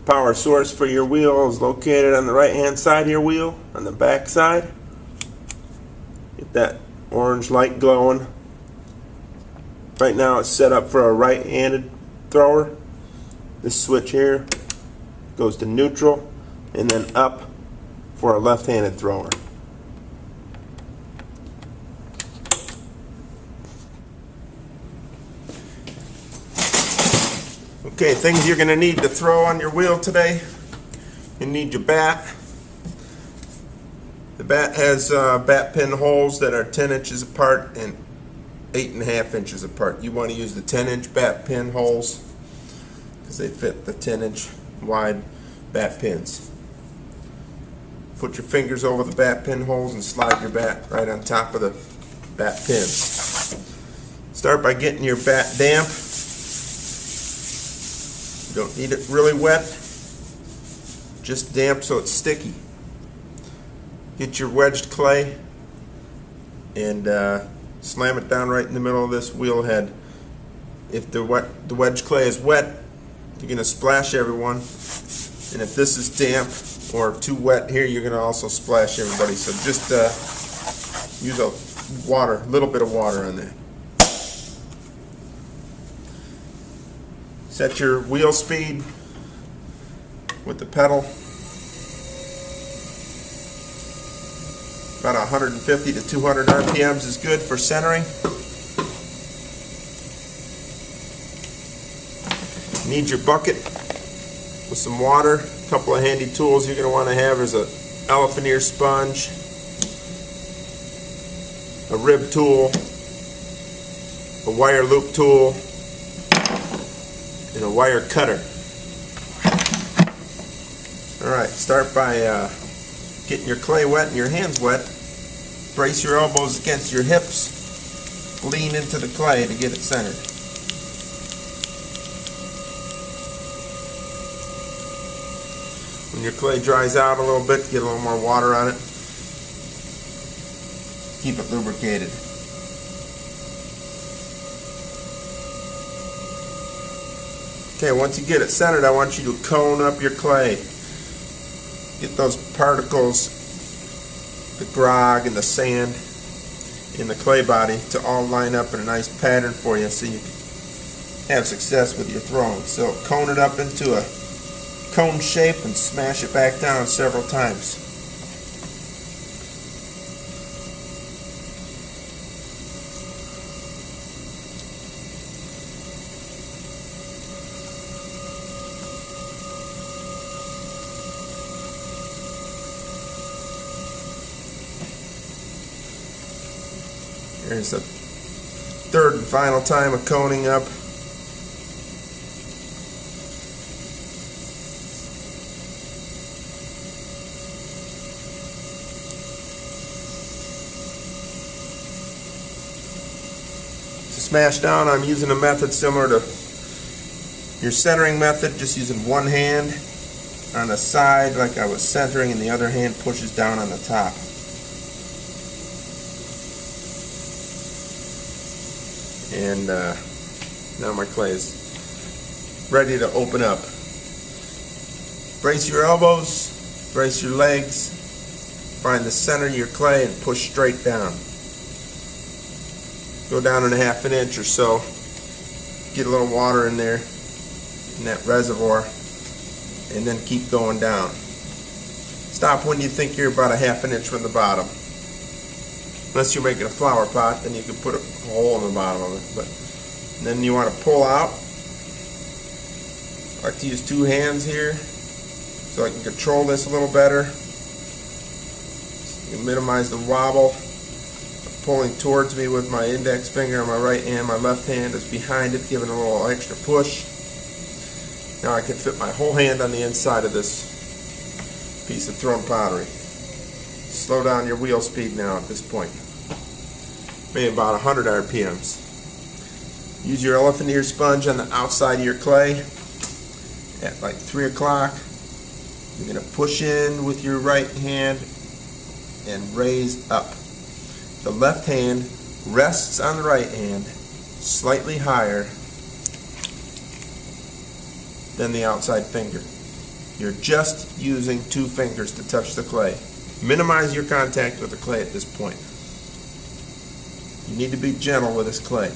power source for your wheel is located on the right hand side of your wheel, on the back side. Get that orange light glowing. Right now it's set up for a right-handed thrower. This switch here goes to neutral and then up for a left-handed thrower. Okay, things you're going to need to throw on your wheel today. You need your bat. The bat has bat pin holes that are 10 inches apart and 8.5 inches apart. You want to use the 10-inch bat pin holes because they fit the 10-inch wide bat pins. Put your fingers over the bat pin holes and slide your bat right on top of the bat pins. Start by getting your bat damp. You don't need it really wet, just damp so it's sticky. Get your wedged clay and slam it down right in the middle of this wheel head. If the wedged clay is wet, you're going to splash everyone, and if this is damp or too wet here, you're going to also splash everybody. So just use a little bit of water on that. Set your wheel speed with the pedal about 150 to 200 RPMs is good for centering. You need your bucket with some water. A couple of handy tools you're going to want to have is a elephant ear sponge, a rib tool, a wire loop tool, and a wire cutter. Alright, start by getting your clay wet and your hands wet. Brace your elbows against your hips. Lean into the clay to get it centered. When your clay dries out a little bit, get a little more water on it. Keep it lubricated. Okay, once you get it centered, I want you to cone up your clay. Get those particles, the grog and the sand in the clay body to all line up in a nice pattern for you so you can have success with your throwing. So cone it up into a cone shape and smash it back down several times. Here's the third and final time of coning up. To smash down, I'm using a method similar to your centering method, just using one hand on the side like I was centering and the other hand pushes down on the top. And now my clay is ready to open up. Brace your elbows, brace your legs, find the center of your clay and push straight down. Go down in 1/2 inch or so. Get a little water in there, in that reservoir, and then keep going down. Stop when you think you're about 1/2 inch from the bottom. Unless you're making a flower pot, then you can put a hole in the bottom of it. But then you want to pull out. I like to use 2 hands here so I can control this a little better. You can minimize the wobble. I'm pulling towards me with my index finger on my right hand. My left hand is behind it, giving a little extra push. Now I can fit my whole hand on the inside of this piece of thrown pottery. Slow down your wheel speed now at this point. Maybe about 100 RPMs. Use your elephant ear sponge on the outside of your clay. At like 3 o'clock, you're going to push in with your right hand and raise up. The left hand rests on the right hand slightly higher than the outside finger. You're just using 2 fingers to touch the clay. Minimize your contact with the clay at this point. You need to be gentle with this clay.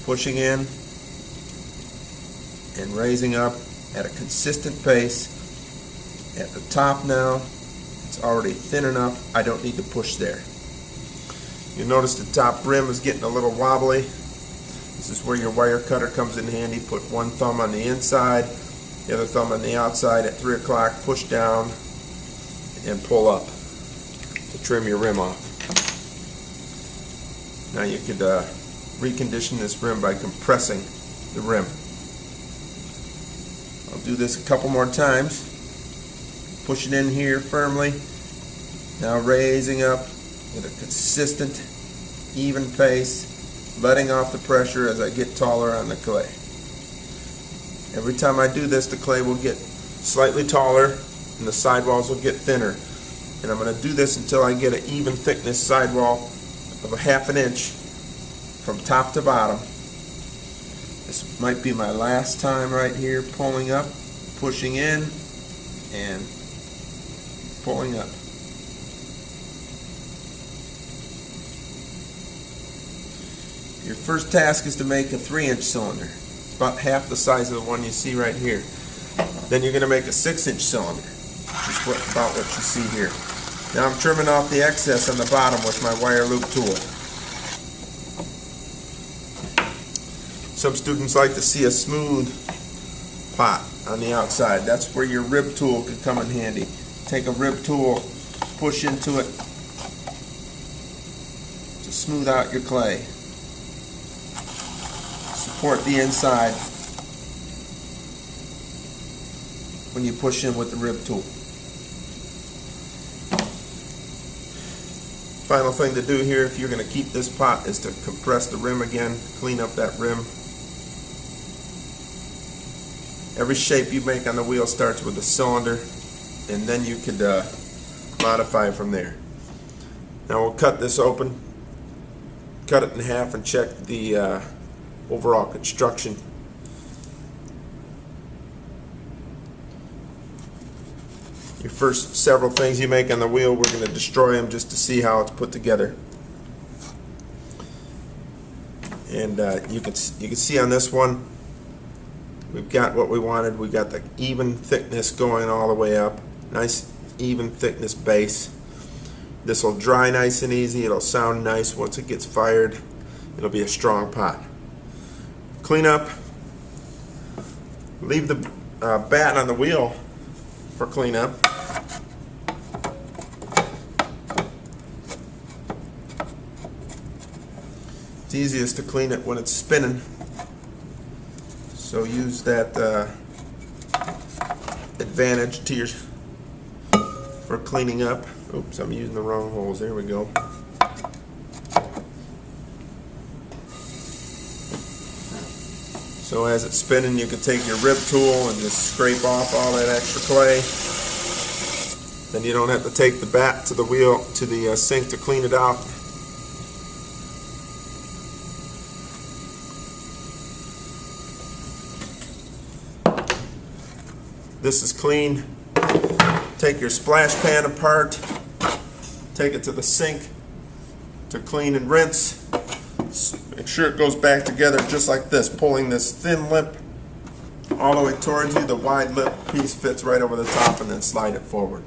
Pushing in and raising up at a consistent pace. At the top now, it's already thin enough. I don't need to push there. You'll notice the top rim is getting a little wobbly. This is where your wire cutter comes in handy. Put one thumb on the inside, the other thumb on the outside. At 3 o'clock, push down and pull up to trim your rim off. Now you could recondition this rim by compressing the rim. I'll do this a couple more times. Push it in here firmly. Now raising up with a consistent, even pace, letting off the pressure as I get taller on the clay. Every time I do this, the clay will get slightly taller and the sidewalls will get thinner. And I'm going to do this until I get an even thickness sidewall of a ½ an inch from top to bottom. This might be my last time right here, pulling up, pushing in, and pulling up. Your first task is to make a 3-inch cylinder. It's about half the size of the one you see right here. Then you're going to make a 6-inch cylinder, which is about what you see here. Now I'm trimming off the excess on the bottom with my wire loop tool. Some students like to see a smooth pot on the outside. That's where your rib tool could come in handy. Take a rib tool, push into it to smooth out your clay. Support the inside when you push in with the rib tool. Final thing to do here, if you're going to keep this pot, is to compress the rim again, clean up that rim. Every shape you make on the wheel starts with a cylinder, and then you could modify from there. Now we'll cut this open, cut it in half, and check the overall construction. Your first several things you make on the wheel, we're going to destroy them just to see how it's put together. And you can see on this one, we've got what we wanted. We got the even thickness going all the way up. Nice even thickness base. This will dry nice and easy. It'll sound nice once it gets fired. It'll be a strong pot. Clean up. Leave the bat on the wheel for cleanup. It's easiest to clean it when it's spinning. So use that advantage to your for cleaning up. Oops, I'm using the wrong holes. There we go. So as it's spinning, you can take your rib tool and just scrape off all that extra clay. Then you don't have to take the bat to the wheel, to the sink to clean it out. This is clean. Take your splash pan apart, take it to the sink to clean and rinse. Make sure it goes back together just like this, pulling this thin lip all the way towards you. The wide lip piece fits right over the top, and then slide it forward.